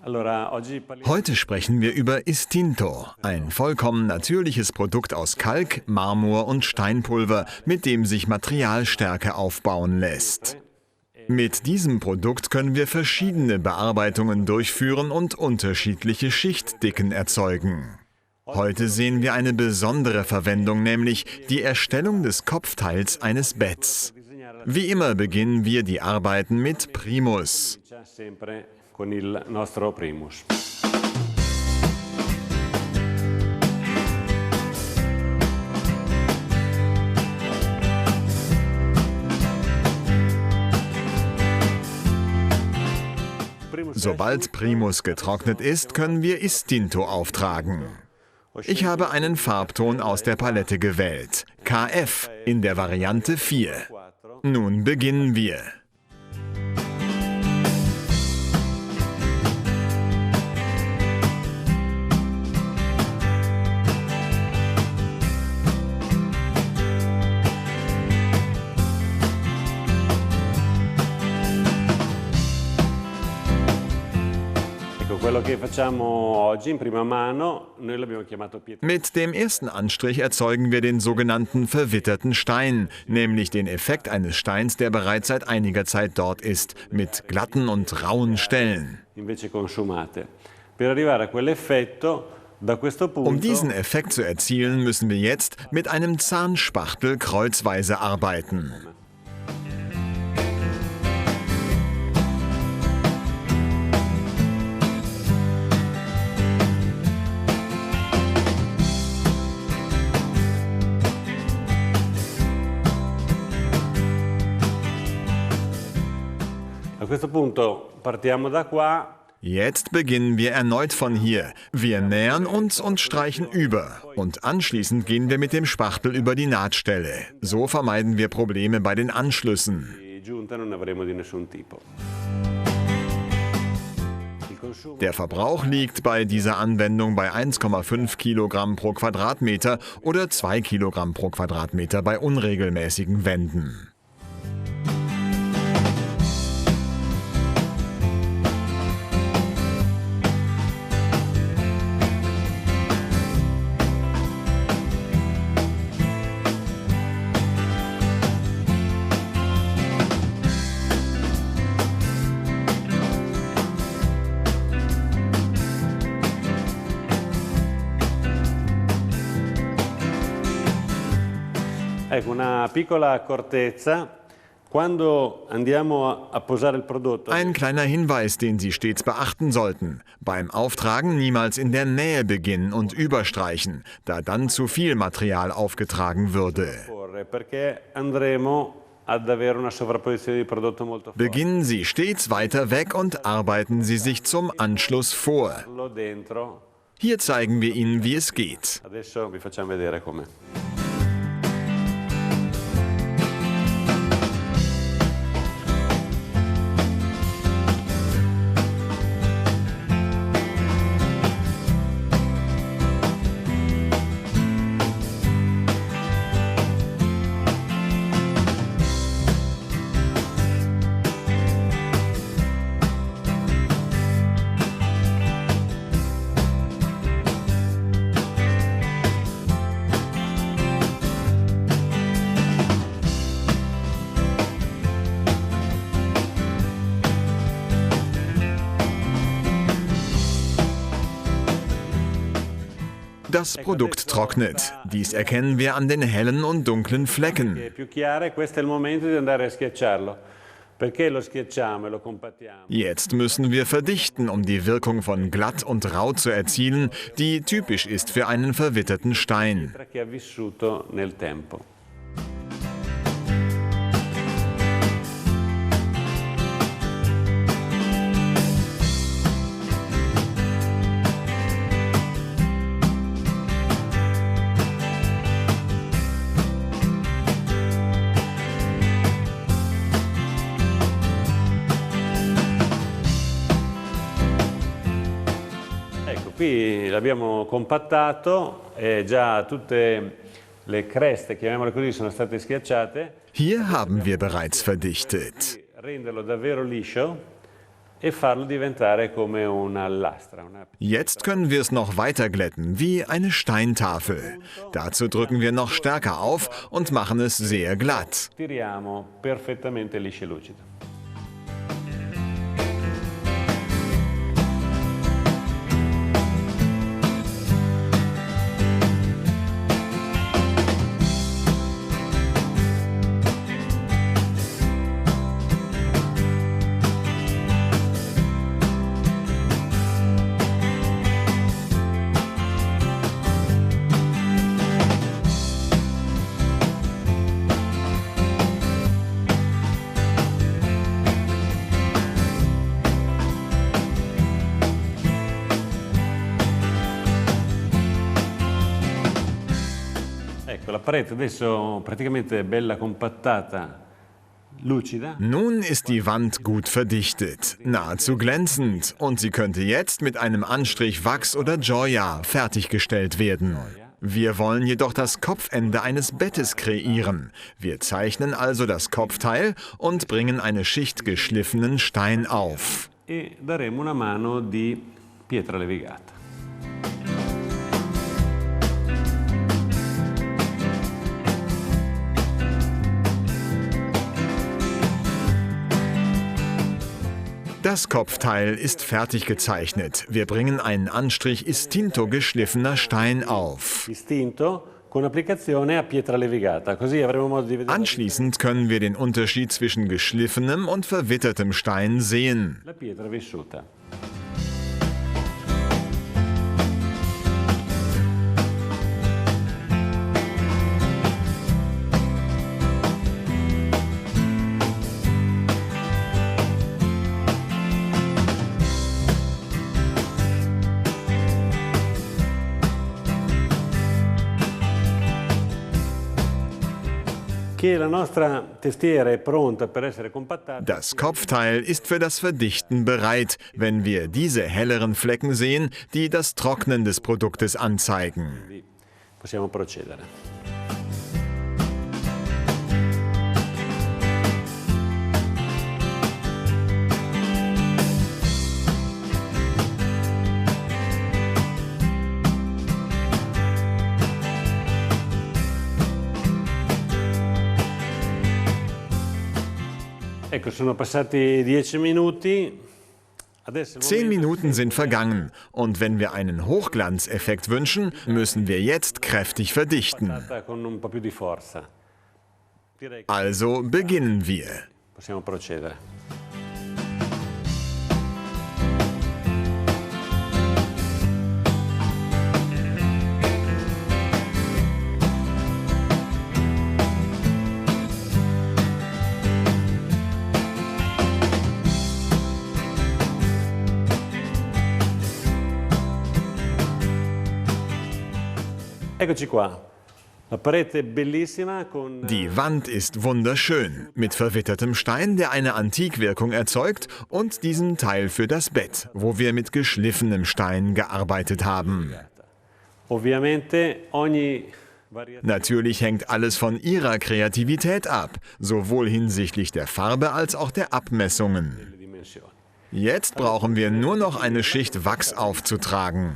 Heute sprechen wir über Istinto, ein vollkommen natürliches Produkt aus Kalk, Marmor und Steinpulver, mit dem sich Materialstärke aufbauen lässt. Mit diesem Produkt können wir verschiedene Bearbeitungen durchführen und unterschiedliche Schichtdicken erzeugen. Heute sehen wir eine besondere Verwendung, nämlich die Erstellung des Kopfteils eines Betts. Wie immer beginnen wir die Arbeiten mit Primus. Sobald Primus getrocknet ist, können wir Istinto auftragen. Ich habe einen Farbton aus der Palette gewählt, KF in der Variante 4. Nun beginnen wir. Mit dem ersten Anstrich erzeugen wir den sogenannten verwitterten Stein, nämlich den Effekt eines Steins, der bereits seit einiger Zeit dort ist, mit glatten und rauen Stellen. Um diesen Effekt zu erzielen, müssen wir jetzt mit einem Zahnspachtel kreuzweise arbeiten. Jetzt beginnen wir erneut von hier. Wir nähern uns und streichen über. Und anschließend gehen wir mit dem Spachtel über die Nahtstelle. So vermeiden wir Probleme bei den Anschlüssen. Der Verbrauch liegt bei dieser Anwendung bei 1,5 Kilogramm pro Quadratmeter oder 2 Kilogramm pro Quadratmeter bei unregelmäßigen Wänden. Ein kleiner Hinweis, den Sie stets beachten sollten. Beim Auftragen niemals in der Nähe beginnen und überstreichen, da dann zu viel Material aufgetragen würde. Beginnen Sie stets weiter weg und arbeiten Sie sich zum Anschluss vor. Hier zeigen wir Ihnen, wie es geht. Das Produkt trocknet. Dies erkennen wir an den hellen und dunklen Flecken. Jetzt müssen wir verdichten, um die Wirkung von glatt und rau zu erzielen, die typisch ist für einen verwitterten Stein. Qui l'abbiamo compattato e già tutte le creste, chiamiamole così, sono state schiacciate. Hier haben wir bereits verdichtet. Renderlo davvero liscio. e farlo diventare come una lastra. Jetzt können wir es noch weiter glätten, wie eine Steintafel. Dazu drücken wir noch stärker auf und machen es sehr glatt. Tiriamo perfettamente liscio e lucido. Ecco, la parete adesso praticamente è bella compattata, lucida. Nun ist die Wand gut verdichtet, nahezu glänzend, und sie könnte jetzt mit einem Anstrich Wachs oder Gioia fertiggestellt werden. Wir wollen jedoch das Kopfende eines Bettes kreieren. Wir zeichnen also das Kopfteil und bringen eine Schicht geschliffenen Stein auf. E daremo una mano di pietra levigata. Das Kopfteil ist fertig gezeichnet. Wir bringen einen Anstrich Istinto geschliffener Stein auf. Istinto con applicazione a pietra levigata. Così avremo modo di vedere. Anschließend können wir den Unterschied zwischen geschliffenem und verwittertem Stein sehen. La pietra vissuta. La nostra testiera è pronta per essere compattata. Das Kopfteil ist für das Verdichten bereit, wenn wir diese helleren Flecken sehen, die das Trocknen des Produktes anzeigen. Possiamo procedere. Ecco, sono passati 10 minuti. 10 Minuten sind vergangen und wenn wir einen Hochglanzeffekt wünschen, müssen wir jetzt kräftig verdichten. Also beginnen wir. Possiamo procedere. Eccoci qua. La parete è bellissima con... Die Wand ist wunderschön, mit verwittertem Stein, der eine Antikwirkung erzeugt, und diesem Teil für das Bett, wo wir mit geschliffenem Stein gearbeitet haben. Ovviamente ogni... Natürlich hängt alles von Ihrer Kreativität ab, sowohl hinsichtlich der Farbe als auch der Abmessungen. Jetzt brauchen wir nur noch eine Schicht Wachs aufzutragen.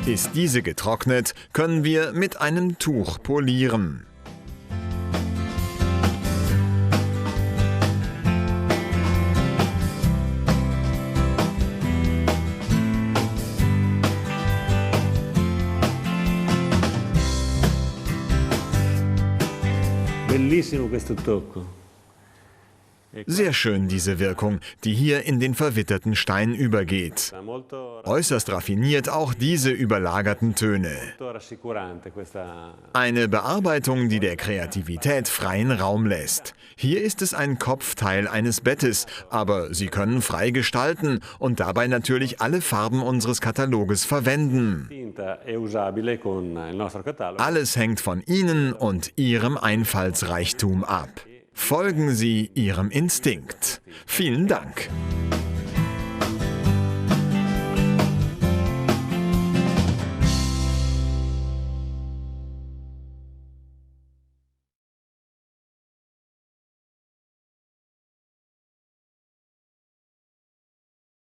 Ist diese getrocknet, können wir mit einem Tuch polieren. Bellissimo questo tocco. Sehr schön diese Wirkung, die hier in den verwitterten Stein übergeht. Äußerst raffiniert auch diese überlagerten Töne. Eine Bearbeitung, die der Kreativität freien Raum lässt. Hier ist es ein Kopfteil eines Bettes, aber Sie können frei gestalten und dabei natürlich alle Farben unseres Kataloges verwenden. Alles hängt von Ihnen und Ihrem Einfallsreichtum ab. Folgen Sie Ihrem Instinkt. Vielen Dank.